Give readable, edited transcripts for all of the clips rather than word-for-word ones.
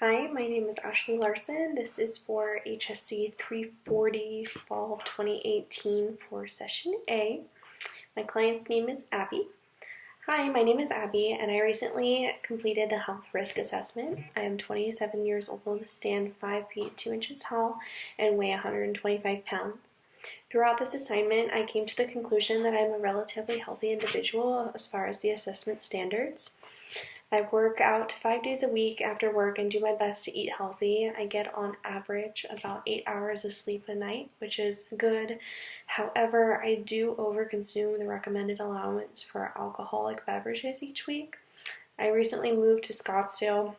Hi, my name is Ashley Larson. This is for HSC 340 Fall of 2018 for Session A. My client's name is Abby. Hi, my name is Abby, and I recently completed the health risk assessment. I am 27 years old, stand 5 feet 2 inches tall, and weigh 125 pounds. Throughout this assignment, I came to the conclusion that I'm a relatively healthy individual as far as the assessment standards. I work out 5 days a week after work and do my best to eat healthy. I get on average about 8 hours of sleep a night, which is good. However, I do overconsume the recommended allowance for alcoholic beverages each week. I recently moved to Scottsdale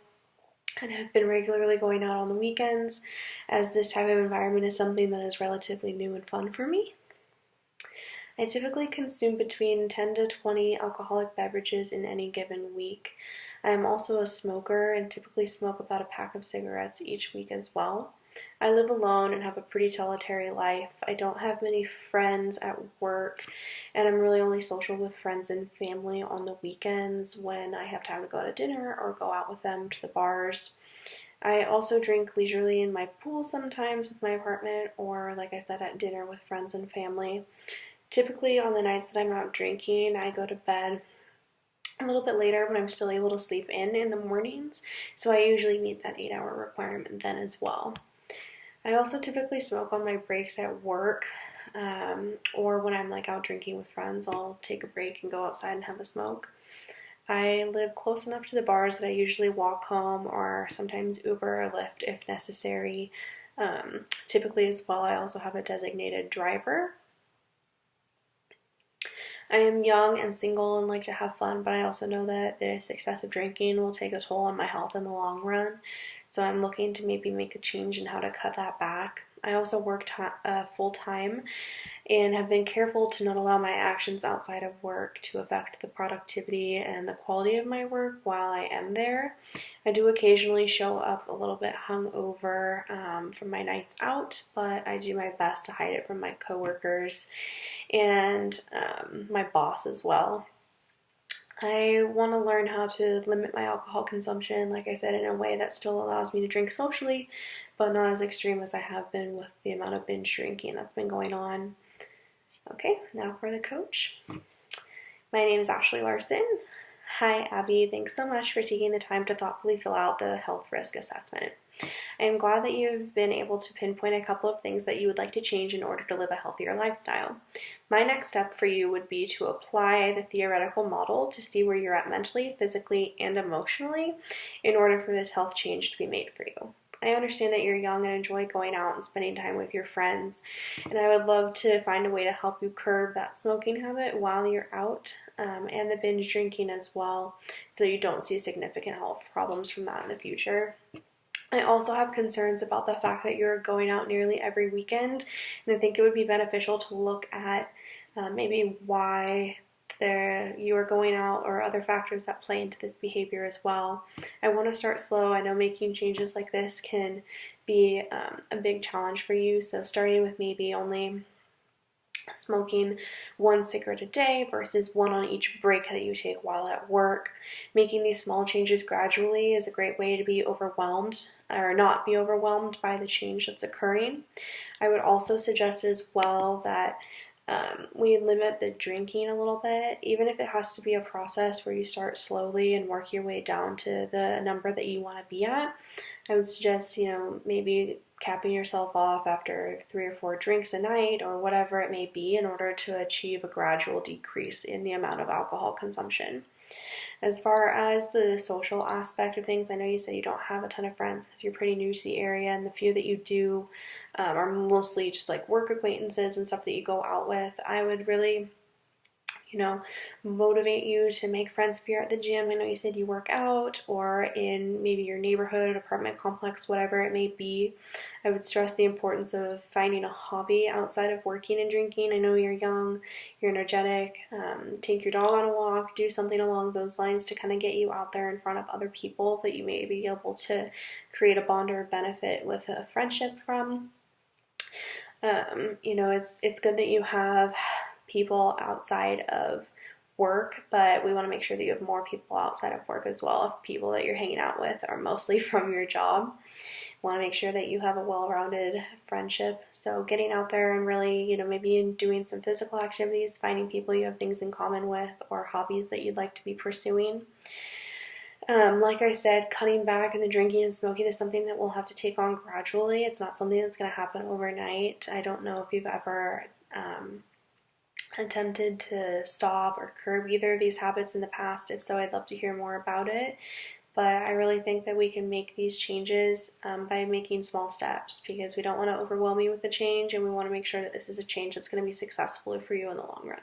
and have been regularly going out on the weekends, as this type of environment is something that is relatively new and fun for me. I typically consume between 10 to 20 alcoholic beverages in any given week. I am also a smoker and typically smoke about a pack of cigarettes each week as well. I live alone and have a pretty solitary life. I don't have many friends at work, and I'm really only social with friends and family on the weekends when I have time to go to dinner or go out with them to the bars. I also drink leisurely in my pool sometimes with my apartment, or like I said, at dinner with friends and family. Typically, on the nights that I'm out drinking, I go to bed a little bit later, but I'm still able to sleep in the mornings, so I usually meet that 8-hour requirement then as well. I also typically smoke on my breaks at work, or when I'm like out drinking with friends, I'll take a break and go outside and have a smoke. I live close enough to the bars that I usually walk home or sometimes Uber or Lyft if necessary. Typically as well, I also have a designated driver. I am young and single and like to have fun, but I also know that this excessive drinking will take a toll on my health in the long run. So I'm looking to maybe make a change in how to cut that back. I also work full time and have been careful to not allow my actions outside of work to affect the productivity and the quality of my work while I am there. I do occasionally show up a little bit hungover from my nights out, but I do my best to hide it from my coworkers and my boss as well. I want to learn how to limit my alcohol consumption, like I said, in a way that still allows me to drink socially, but not as extreme as I have been with the amount of binge drinking that's been going on. Okay, now for the coach. My name is Ashley Larson. Hi, Abby. Thanks so much for taking the time to thoughtfully fill out the health risk assessment. I am glad that you've been able to pinpoint a couple of things that you would like to change in order to live a healthier lifestyle. My next step for you would be to apply the theoretical model to see where you're at mentally, physically, and emotionally in order for this health change to be made for you. I understand that you're young and enjoy going out and spending time with your friends, and I would love to find a way to help you curb that smoking habit while you're out, and the binge drinking as well, so that you don't see significant health problems from that in the future. I also have concerns about the fact that you're going out nearly every weekend, and I think it would be beneficial to look at maybe why you are going out or other factors that play into this behavior as well. I want to start slow. I know making changes like this can be a big challenge for you, so starting with maybe only smoking 1 cigarette a day versus 1 on each break that you take while at work. Making these small changes gradually is a great way to be overwhelmed or not be overwhelmed by the change that's occurring. I would also suggest as well that we limit the drinking a little bit, even if it has to be a process where you start slowly and work your way down to the number that you want to be at. I would suggest, maybe capping yourself off after 3 or 4 drinks a night or whatever it may be in order to achieve a gradual decrease in the amount of alcohol consumption. As far as the social aspect of things, I know you said you don't have a ton of friends because you're pretty new to the area, and the few that you do are mostly just like work acquaintances and stuff that you go out with. I would really motivate you to make friends if you're at the gym. I know you said you work out, or in maybe your neighborhood, apartment complex, whatever it may be. I would stress the importance of finding a hobby outside of working and drinking. I know you're young, you're energetic. Take your dog on a walk, do something along those lines to kind of get you out there in front of other people that you may be able to create a bond or benefit with a friendship from. It's good that you have people outside of work, but we want to make sure that you have more people outside of work as well. If people that you're hanging out with are mostly from your job, want to make sure that you have a well-rounded friendship. So getting out there and really, maybe doing some physical activities, finding people you have things in common with or hobbies that you'd like to be pursuing. Like I said, cutting back and the drinking and smoking is something that we'll have to take on gradually. It's not something that's going to happen overnight. I don't know if you've ever attempted to stop or curb either of these habits in the past. If so, I'd love to hear more about it. But I really think that we can make these changes by making small steps, because we don't want to overwhelm you with the change, and we want to make sure that this is a change that's going to be successful for you in the long run.